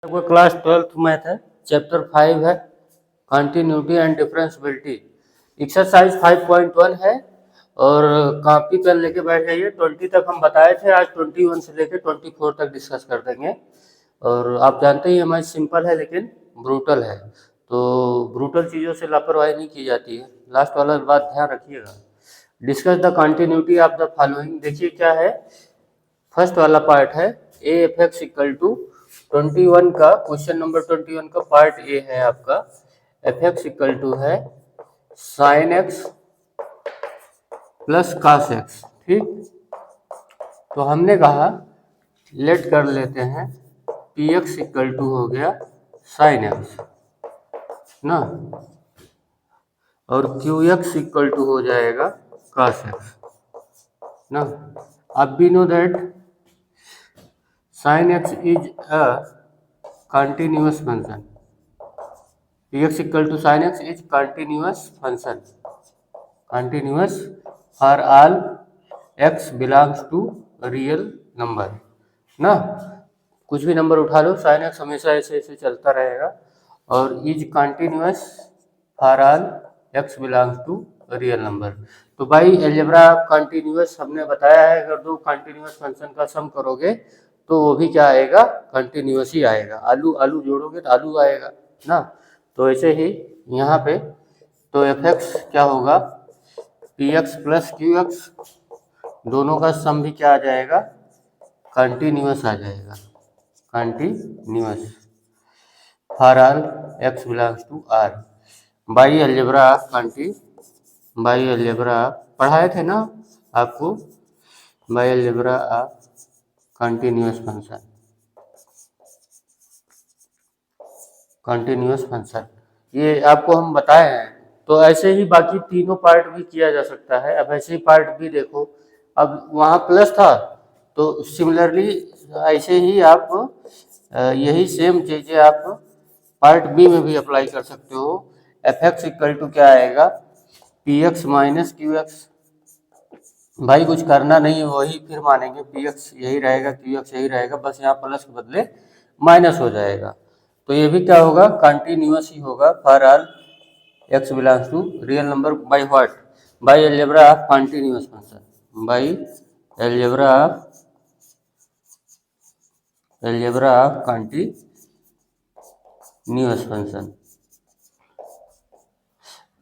आपका class 12th math है, chapter 5 है कंटिन्यूटी एंड डिफरेंशियबिलिटी। एक्सरसाइज 5.1 है और कॉपी पेन लेके बैठ जाइए। 20 तक हम बताए थे, आज 21 से लेके 24 तक डिस्कस कर देंगे। और आप जानते ही हमारी सिंपल है लेकिन ब्रूटल है, तो ब्रूटल चीज़ों से लापरवाही नहीं की जाती है। लास्ट वाला बात ध्यान रखिएगा। Discuss the continuity of the following. देखिए क्या है, फर्स्ट वाला पार्ट है a f x equal to 21 का, क्वेश्चन नंबर 21 का पार्ट ए है आपका। एफ एक्स इक्वल टू है sine x plus cos x. ठीक, तो हमने कहा लेट कर लेते हैं पी एक्स इक्वल टू हो गया साइन एक्स ना, और क्यू एक्स इक्वल टू हो जाएगा कास एक्स ना। अब we know that sin x is a continuous function. Px equal to sin x is continuous function. Continuous for all x belongs to real number ना। कुछ भी number उठा लो, sin x हमेशा ऐसे ऐसे चलता रहेगा। और is continuous for all x belongs to real number. तो भाई अलजेब्रा कंटिन्यूस हमने बताया है, अगर दो कंटिन्यूस फंक्शन का सम करोगे तो वो भी क्या आएगा, कंटिन्यूस ही आएगा। आलू आलू जोड़ोगे तो आलू आएगा ना। तो ऐसे ही यहाँ पे तो एफ एक्स क्या होगा, P x plus Q x, दोनों का सम भी क्या आ जाएगा, कंटिन्यूस आ जाएगा। Continuous for all x belongs to R by algebra by algebra पढ़ाए थे ना आपको, by algebra continuous function, continuous function ये आपको हम बताए हैं। तो ऐसे ही बाकी तीनों पार्ट भी किया जा सकता है। अब ऐसे ही पार्ट भी देखो, अब वहाँ प्लस था तो सिमिलरली ऐसे ही आप यही सेम चीज़ें आप पार्ट बी में भी अप्लाई कर सकते हो। एफ एक्स इक्वल टू क्या आएगा, P x minus Q x. भाई कुछ करना नहीं है, वही फिर मानेंगे, पी एक्स यही रहेगा, क्यू एक्स यही रहेगा, बस यहाँ प्लस के बदले माइनस हो जाएगा। तो ये भी क्या होगा, कंटिन्यूस ही होगा for all x belongs to real number by what, by algebra of continuous function, by algebra of continuous function.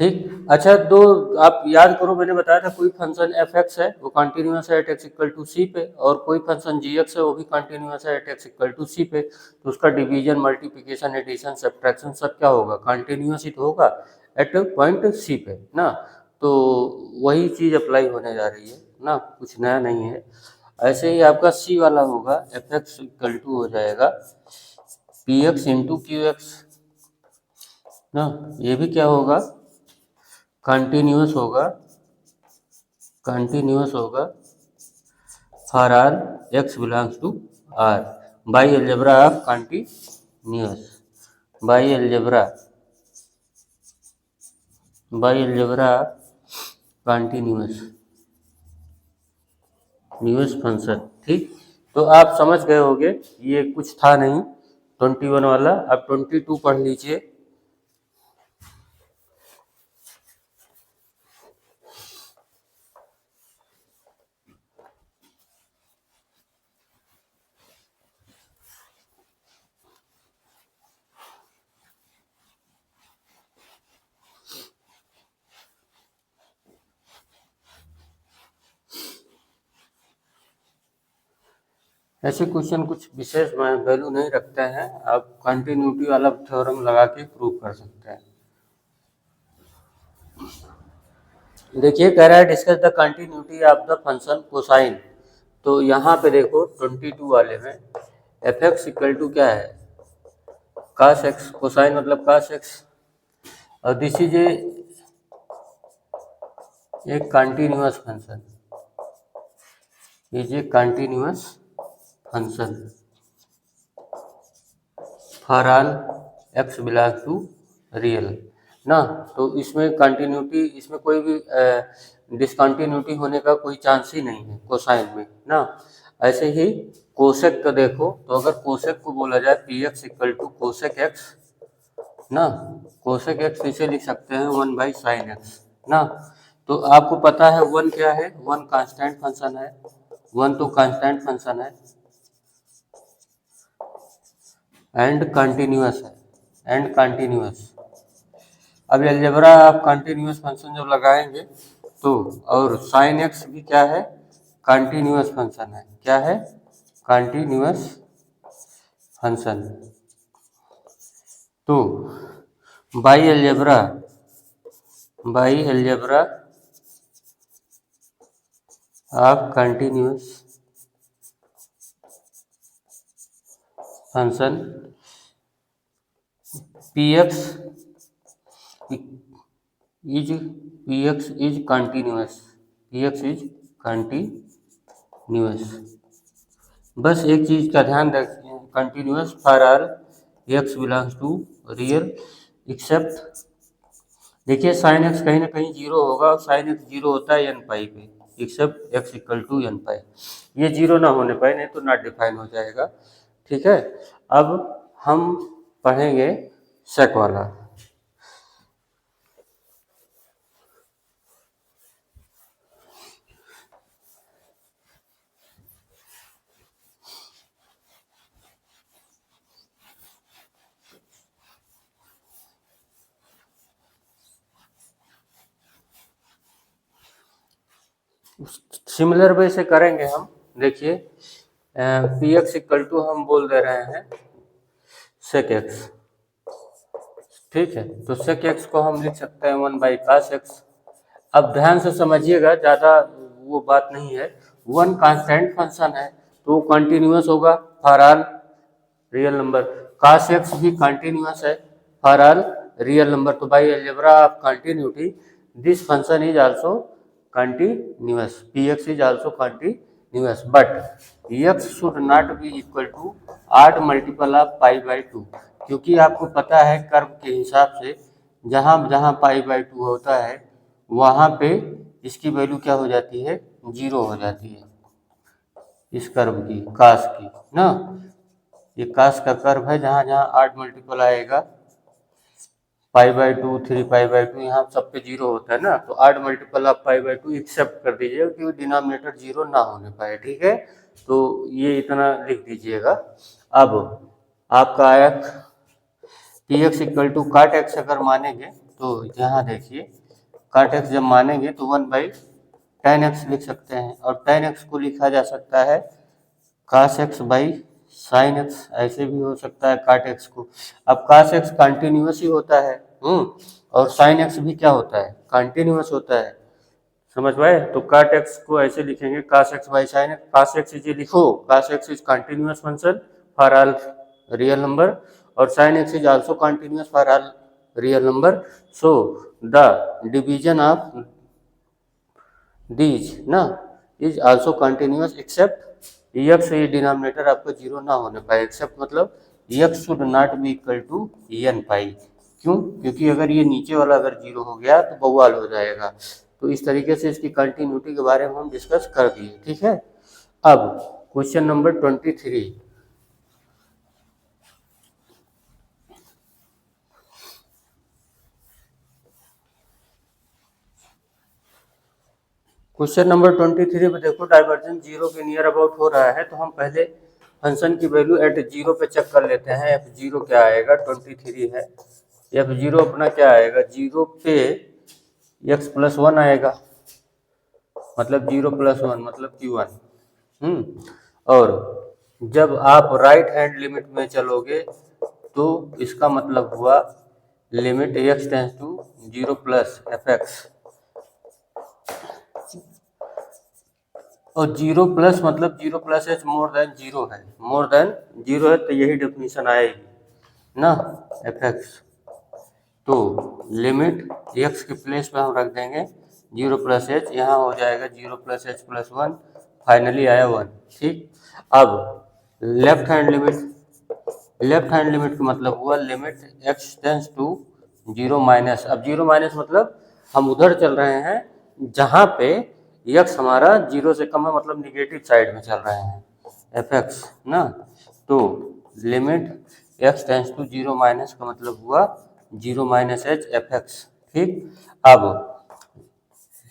ठीक, अच्छा तो आप याद करो, मैंने बताया था कोई फंक्शन एफ एक्स है वो कंटिन्यूस है एट एक्स इक्वल टू सी पे, और कोई फंक्शन जी एक्स है वो भी कंटिन्यूस है एट एक्स इक्वल टू सी पे। तो उसका डिवीजन, मल्टीप्लिकेशन, एडिशन, सब्ट्रैक्शन सब क्या होगा, कंटिन्यूस ही तो होगा एट पॉइंट सी पे ना। तो वही चीज़ अप्लाई होने जा रही है ना, कुछ नया नहीं है। ऐसे ही आपका सी वाला होगा, एफ एक्स इक्वल टू हो जाएगा p x into q x ना। ये भी क्या होगा, कंटिन्यूस होगा, कंटिन्यूस होगा for R x belongs to R by algebra of continuous, by algebra continuous news function. ठीक, तो आप समझ गए होंगे, ये कुछ था नहीं 21 वाला। अब 22 पढ़ लीजिए। ऐसे क्वेश्चन कुछ विशेष वैल्यू नहीं रखते हैं, आप कंटिन्यूटी वाला थ्योरम लगा के प्रूव कर सकते हैं। देखिए कह रहा है discuss the continuity of the function cosine. तो यहाँ पे देखो 22 वाले में एफ एक्स इक्वल टू क्या है, कास एक्स, कोसाइन मतलब कास एक्स, और this is a continuous function, is a continuous function for all x belongs to real ना। तो इसमें कंटिन्यूटी, इसमें कोई भी डिसकंटिन्यूटी होने का कोई चांस ही नहीं है कोसाइन में ना। ऐसे ही कोसेक का देखो, तो अगर कोसेक को बोला जाए p x equal to cosec x ना, कोसेक एक्स इसे लिख सकते हैं 1/sin एक्स ना। तो आपको पता है वन क्या है, वन कांस्टेंट फंक्शन है, वन तो कांस्टेंट फंक्शन है एंड कंटिन्यूअस है, एंड कंटिन्यूअस। अब अलजेब्रा आप कंटिन्यूअस फंक्शन जब लगाएंगे तो, और साइन एक्स भी क्या है, कंटिन्यूअस फंक्शन है, क्या है, कंटिन्यूअस फंक्शन। तो by algebra of continuous function px is continuous, बस एक चीज का ध्यान रखिए, continuous for R x belongs to real except, देखिए साइन एक्स कहीं ना कहीं जीरो होगा, और साइन एक्स जीरो होता है एन पाई पे, except x equal to n pi, ये जीरो ना होने पाए, नहीं तो नॉट डिफाइन हो जाएगा। ठीक है, अब हम पढ़ेंगे सेक वाला। सिमिलर वे से करेंगे हम, देखिए पी एक्स इक्वल टू हम बोल दे रहे हैं सेक एक्स, ठीक है, तो सेक एक्स को हम लिख सकते हैं 1/cos एक्स। अब ध्यान से समझिएगा, ज़्यादा वो बात नहीं है, वन कांस्टेंट फंक्शन है तो कंटिन्यूअस होगा for all real number, cos x भी कंटिन्यूअस है फॉर ऑल रियल नंबर। तो by algebra of continuity this function is also continuous, px is also continuous, but x should not be equal to odd multiple of pi by 2, क्योंकि आपको पता है curve के हिसाब से जहाँ जहाँ पाई बाई 2 होता है वहाँ पे इसकी वैल्यू क्या हो जाती है, जीरो हो जाती है, इस कर्व की, कास की ना, ये कास का कर्व है, जहाँ जहाँ 8 मल्टीपल आएगा, पाई बाई 2, 3 पाई बाई 2, यहाँ सब पे जीरो होता है ना, तो 8 मल्टीपल आप पाई बाई 2 एक्सेप्ट कर दीजिएगा क्योंकि डिनोमिनेटर जीरो ना होने पाए, ठीक है, तो ये इतना लिख दीजिएगा। अब आपका आया पी एक्स इक्वल टू काट एक्स अगर मानेंगे तो यहाँ देखिए, काट एक्स जब मानेंगे तो 1/tan x लिख सकते हैं, और tan x को लिखा जा सकता है cos x by sine x, ऐसे भी हो सकता है काट एक्स को। अब cos x कंटिन्यूअस ही होता है, और साइन एक्स भी क्या होता है, कंटिन्यूअस होता है, समझ पाए, तो काट एक्स को ऐसे लिखेंगे cos x by sine x, cos x is लिखो, cos x is continuous function for all real number, और sine x is also continuous for all real number, so the division of these ना is also continuous except x, ये denominator आपका zero ना होने पाए, except मतलब x should not be equal to n pi, क्यों, क्योंकि अगर ये नीचे वाला अगर जीरो हो गया तो बवाल हो जाएगा। तो इस तरीके से इसकी कंटिन्यूटी के बारे में हम डिस्कस कर दिए, ठीक है। अब क्वेश्चन नंबर 23, क्वेश्चन नंबर 23 में देखो, डाइवर्जेंस जीरो के नियर अबाउट हो रहा है, तो हम पहले फंक्शन की वैल्यू एट जीरो पे चेक कर लेते हैं, एफ जीरो क्या आएगा, 23 है, एफ जीरो अपना क्या आएगा, जीरो पे एक्स प्लस वन आएगा, मतलब 0+1 मतलब Q1, और जब आप राइट हैंड लिमिट में चलोगे तो इसका मतलब हुआ limit x tends to 0 plus f x, और 0 प्लस मतलब 0 plus h more than zero है, मोर देन जीरो है, तो यही डेफिनेशन आएगी ना एफ एक्स। तो लिमिट x के प्लेस पे हम रख देंगे 0 प्लस एच, यहाँ हो जाएगा 0 प्लस एच प्लस 1, फाइनली आया 1, ठीक। अब लेफ्ट हैंड लिमिट का मतलब हुआ limit x tends to 0 minus, अब 0 माइनस मतलब हम उधर चल रहे हैं जहाँ पे x हमारा जीरो से कम है, मतलब निगेटिव साइड में चल रहे हैं, एफ एक्स ना, तो limit x tends to zero minus का मतलब हुआ zero minus h f x. ठीक, अब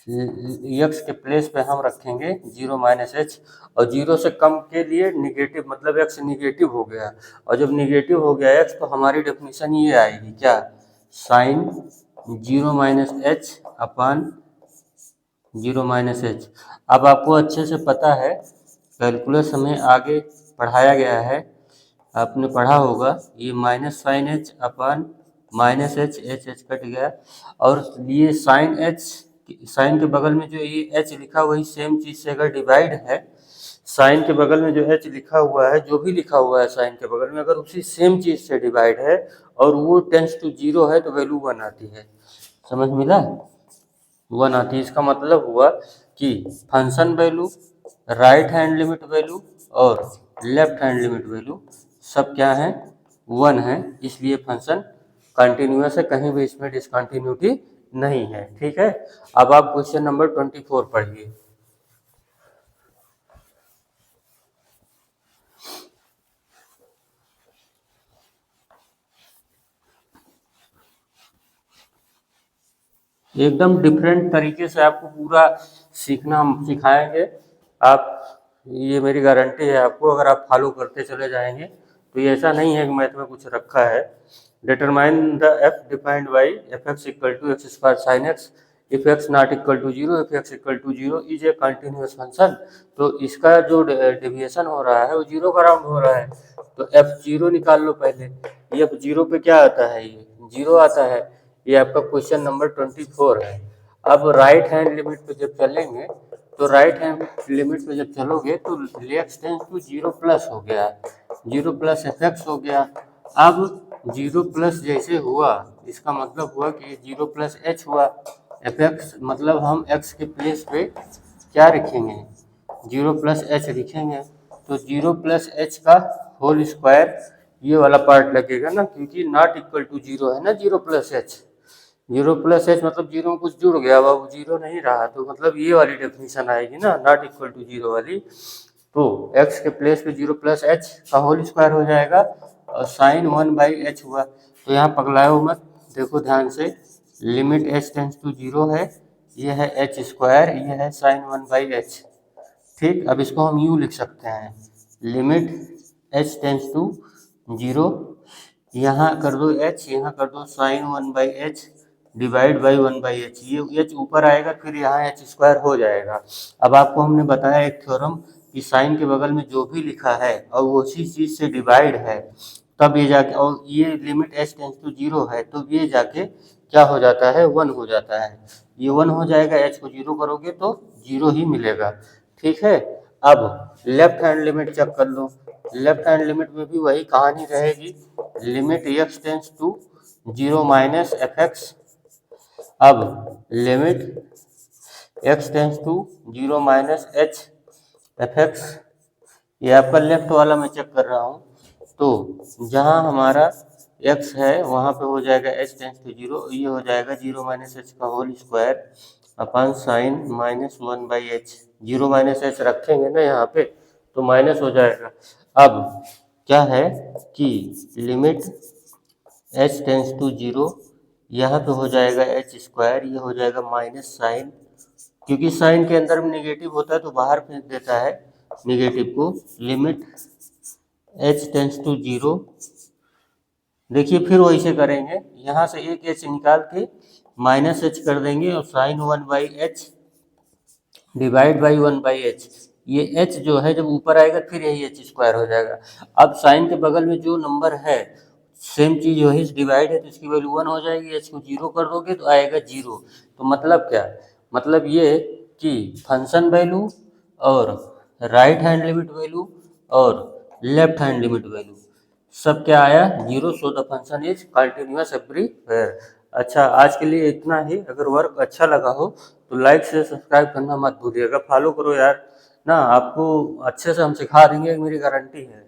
एक्स के प्लेस पे हम रखेंगे जीरो माइनस एच, और जीरो से कम के लिए निगेटिव, मतलब एक्स निगेटिव हो गया, और जब निगेटिव हो गया एक्स तो हमारी डेफिनेशन ये आएगी क्या, साइन जीरो माइनस एच अपान जीरो माइनस एच। अब आपको अच्छे से पता है, कैलकुलस हमें आगे पढ़ाया गया है, आपने पढ़ा होगा, ये minus sine h upon minus h, h h cut गया, और ये साइन एच, साइन के बगल में जो ये एच लिखा वही सेम चीज़ से अगर डिवाइड है, साइन के बगल में जो एच लिखा हुआ है, जो भी लिखा हुआ है साइन के बगल में, अगर उसी सेम चीज़ से डिवाइड है और वो टेंस टू जीरो है तो वैल्यू वन आती है। समझ मिला, वन आती है। इसका मतलब हुआ कि function value, right hand limit value और लेफ्ट हैंड लिमिट वैल्यू सब क्या है, वन है, इसलिए फंक्शन कंटिन्यूअस है, कहीं भी इसमें डिसकंटिन्यूटी नहीं है। ठीक है, अब आप क्वेश्चन नंबर 24 पढ़िए। एकदम डिफरेंट तरीके से आपको पूरा सीखना हम सिखाएंगे। आप, ये मेरी गारंटी है आपको, अगर आप फॉलो करते चले जाएंगे तो ये ऐसा नहीं है कि मैथ में कुछ रखा है। Determine the f defined by f x equal to x square sine x if x not equal to zero if x equal to zero is a continuous function. तो इसका जो डेविएशन हो रहा है वो जीरो का राउंड हो रहा है, तो एफ जीरो निकाल लो पहले। ये एफ जीरो पे क्या आता है, ये जीरो आता है। ये आपका क्वेश्चन नंबर 24 है। अब राइट हैंड लिमिट पे जब चलेंगे, तो राइट हैंड लिमिट पे जब चलोगे तो x tends to zero plus हो गया, जीरो प्लस एफ एक्स हो गया। अब जीरो प्लस जैसे हुआ, इसका मतलब हुआ कि जीरो प्लस एच हुआ, एफ एक्स मतलब हम एक्स के प्लेस पे क्या रखेंगे, जीरो प्लस एच लिखेंगे, तो जीरो प्लस एच का होल स्क्वायर ये वाला पार्ट लगेगा ना, क्योंकि नॉट इक्वल टू जीरो है ना, zero plus H, zero plus H मतलब जीरो में कुछ जुड़ गया, अब जीरो नहीं रहा, तो मतलब ये वाली डेफिनेशन आएगी ना, नॉट इक्वल टू जीरो वाली। तो एक्स के प्लेस पे जीरो प्लस एच का होल स्क्वायर हो जाएगा, और साइन वन बाई एच हुआ। तो यहाँ पगलाओ मत, देखो ध्यान से, limit h tends to zero है, ये है एच स्क्वायर, ये है साइन वन बाई एच। ठीक, अब इसको हम यूँ लिख सकते हैं, limit h tends to zero, यहाँ कर दो एच, यहाँ कर दो sine one by h divide by one by h, ये एच ऊपर आएगा, फिर यहाँ एच स्क्वायर हो जाएगा। अब आपको हमने बताया एक थ्योरम कि साइन के बगल में जो भी लिखा है और वो उसी चीज़ से डिवाइड है, तब ये जाके, और ये limit h tends to zero है, तो ये जाके क्या हो जाता है, वन हो जाता है। ये वन हो जाएगा, एच को जीरो करोगे तो जीरो ही मिलेगा। ठीक है, अब लेफ्ट हैंड लिमिट चेक कर लो। लेफ्ट हैंड लिमिट में भी वही कहानी रहेगी, limit x tends to zero minus f x. अब limit x tends to zero minus h f x, ये आपका लेफ्ट वाला मैं चेक कर रहा हूँ, तो जहाँ हमारा x है वहाँ पे हो जाएगा h टेंस टू जीरो, ये हो जाएगा जीरो माइनस एच का whole square upon sine minus one by h, zero minus h रखेंगे ना यहाँ पे तो माइनस हो जाएगा। अब क्या है कि limit h tends to zero, यहाँ पे हो जाएगा एच स्क्वायर, ये हो जाएगा माइनस साइन, क्योंकि साइन के अंदर में निगेटिव होता है तो बाहर फेंक देता है निगेटिव को। Limit h tends to zero, देखिए फिर वैसे करेंगे, यहाँ से एक एच निकाल के माइनस एच कर देंगे और sign one by h divide by one by h, ये एच जो है जब ऊपर आएगा फिर यही एच स्क्वायर हो जाएगा। अब साइन के बगल में जो नंबर है सेम चीज़ वही डिवाइड है तो इसकी वैल्यू वन हो जाएगी, एच को जीरो कर दोगे तो आएगा जीरो। तो मतलब क्या, मतलब ये कि फंक्शन वैल्यू और राइट हैंड लिमिट वैल्यू और लेफ्ट हैंड लिमिट वैल्यू सब क्या आया, zero, so the function is continuous everywhere. अच्छा, आज के लिए इतना ही। अगर वर्क अच्छा लगा हो तो लाइक से सब्सक्राइब करना मत भूलिएगा, फॉलो करो यार ना, आपको अच्छे से हम सिखा देंगे, मेरी गारंटी है।